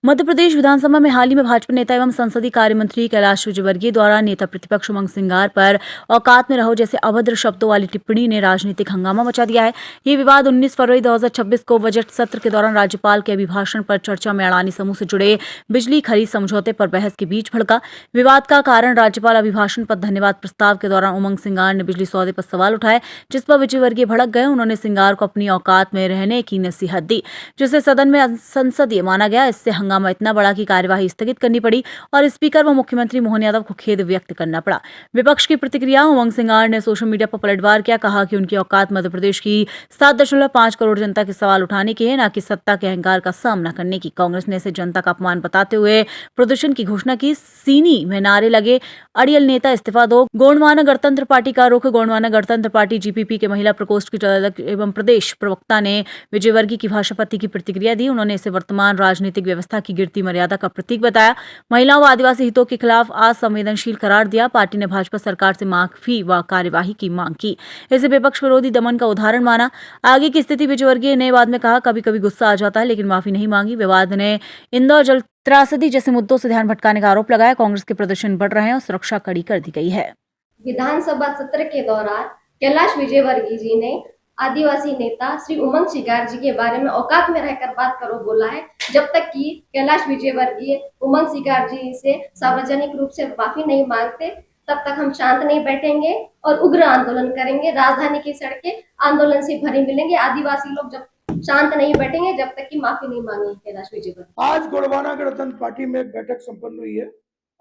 मध्य प्रदेश विधानसभा में हाल ही में भाजपा नेता एवं संसदीय कार्य मंत्री कैलाश विजयवर्गीय द्वारा नेता प्रतिपक्ष उमंग सिंगार पर औकात में रहो जैसे अभद्र शब्दों वाली टिप्पणी ने राजनीतिक हंगामा मचा दिया है। ये विवाद 19 फरवरी 2026 को बजट सत्र के दौरान राज्यपाल के अभिभाषण पर चर्चा में अडानी समूह से जुड़े बिजली खरीद समझौते पर बहस के बीच भड़का। विवाद का कारण राज्यपाल अभिभाषण पर धन्यवाद प्रस्ताव के दौरान उमंग सिंगार ने बिजली सौदे पर सवाल उठाए, जिस पर विजयवर्गीय भड़क गए। उन्होंने सिंगार को अपनी औकात में रहने की नसीहत दी, जिसे सदन में असंसदीय माना गया। इससे हंगामा इतना बड़ा कि कार्यवाही स्थगित करनी पड़ी और स्पीकर व मुख्यमंत्री मोहन यादव को खेद व्यक्त करना पड़ा। विपक्ष की प्रतिक्रिया। उमंग सिंगार ने सोशल मीडिया पर पलटवार किया, कहा कि उनकी औकात मध्य प्रदेश की 7.5 करोड़ जनता के सवाल उठाने की है, न कि सत्ता के अहंकार का सामना करने की। कांग्रेस ने इसे जनता का अपमान बताते हुए प्रदर्शन की घोषणा की। सीनी में नारे लगे, अड़ियल नेता इस्तीफा दो। गोंडवाना गणतंत्र पार्टी का रुख। गोंडवाना गणतंत्र पार्टी जीपीपी के महिला प्रकोष्ठ की अध्यक्ष एवं प्रदेश प्रवक्ता ने विजयवर्गीय की भाषापति की प्रतिक्रिया दी। उन्होंने इसे वर्तमान राजनीतिक व्यवस्था की गिरती मर्यादा का प्रतीक बताया। महिलाओं व आदिवासी हितों के खिलाफ असंवेदनशील करार दिया। पार्टी ने भाजपा सरकार से माफी व कार्यवाही की मांग की। इसे विपक्ष विरोधी दमन का उदाहरण माना। आगे की स्थिति विजयवर्गीय ने बाद में कहा, कभी कभी गुस्सा आ जाता है लेकिन माफी नहीं मांगी। विवाद ने इंदौर जल त्रासदी जैसे मुद्दों से ध्यान भटकाने का आरोप लगाया। कांग्रेस के प्रदर्शन बढ़ रहे हैं और सुरक्षा कड़ी कर दी गई है। विधानसभा सत्र के दौरान कैलाश विजयवर्गीय जी ने आदिवासी नेता श्री उमंग सिंगार जी के बारे में औकात में रहकर बात करो बोला है। जब तक कि कैलाश विजयवर्गीय उमंग सिंगार जी से सार्वजनिक रूप से माफी नहीं मांगते, तब तक हम शांत नहीं बैठेंगे और उग्र आंदोलन करेंगे। राजधानी की सड़कें आंदोलन से भरी मिलेंगे। आदिवासी लोग जब शांत नहीं बैठेंगे जब तक कि माफी नहीं मांगेंगे कैलाश विजयवर्गीय। आज गोंडवाना गणतंत्र पार्टी में एक बैठक संपन्न हुई है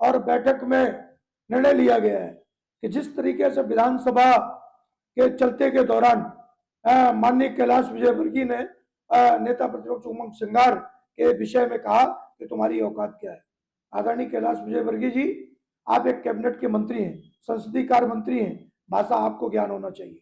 और बैठक में निर्णय लिया गया है कि जिस तरीके से विधानसभा के चलते के दौरान माननीय कैलाश विजयवर्गीय ने नेता प्रतिपक्ष उमंग सिंगार के विषय में कहा कि तुम्हारी औकात क्या है। आदरणीय कैलाश विजयवर्गीय जी, आप एक कैबिनेट के मंत्री हैं, संसदीय कार्य मंत्री हैं, भाषा आपको ज्ञान होना चाहिए।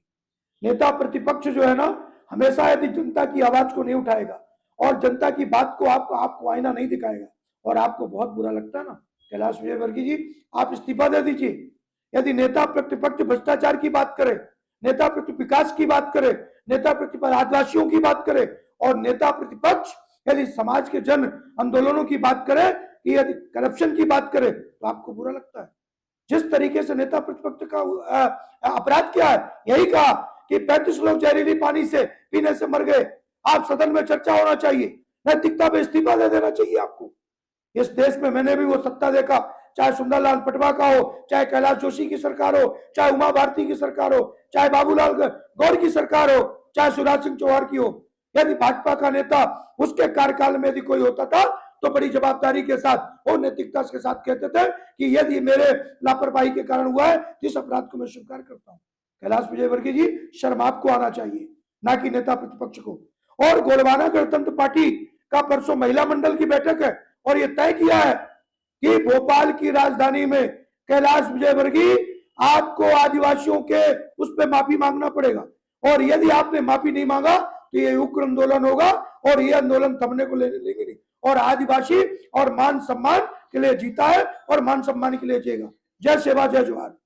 नेता प्रतिपक्ष जो है ना, हमेशा यदि जनता की आवाज को नहीं उठाएगा और जनता की बात को आपको आईना नहीं दिखाएगा और आपको बहुत बुरा लगता है ना, कैलाश विजयवर्गीय जी, आप इस्तीफा दे दीजिए। यदि नेता प्रतिपक्ष भ्रष्टाचार की बात करे, नेता प्रतिपक्ष विकास की बात करे, नेता प्रतिपक्ष आदिवासियों की बात करे और नेता प्रतिपक्ष यदि समाज के जन आंदोलनों की बात करे, कि यदि करप्शन की बात करे, तो आपको बुरा लगता है। जिस तरीके से नेता प्रतिपक्ष का अपराध क्या है, यही कहा कि 35 लोग जहरीली पानी से पीने से मर गए। आप सदन में चर्चा होना चाहिए, नैतिकता पे इस्तीफा दे देना चाहिए आपको। इस देश में मैंने भी वो सत्ता देखा, चाहे सुंदरलाल पटवा का हो, चाहे कैलाश जोशी की सरकार हो, चाहे उमा भारती की सरकार हो, चाहे बाबूलाल गौर की सरकार हो, चाहे शिवराज सिंह चौहान की हो। यदि भाजपा का नेता उसके कार्यकाल में यदि कोई होता था तो बड़ी जवाबदारी के साथ और नैतिकता के साथ कहते थे कि यदि मेरे लापरवाही के कारण हुआ है, जिस अपराध को मैं स्वीकार करता हूं। कैलाश विजयवर्गीय जी, शर्म आपको आना चाहिए, ना कि नेता प्रतिपक्ष को। और गोंडवाना गणतंत्र पार्टी का परसों महिला मंडल की बैठक है और यह तय किया है कि भोपाल की राजधानी में कैलाश विजयवर्गीय आपको आदिवासियों के उस पर माफी मांगना पड़ेगा और यदि आपने माफी नहीं मांगा तो ये उग्र आंदोलन होगा और ये आंदोलन थमने को लेंगे नहीं। और आदिवासी और मान सम्मान के लिए जीता है और मान सम्मान के लिए जिएगा। जय सेवा, जय जोहार।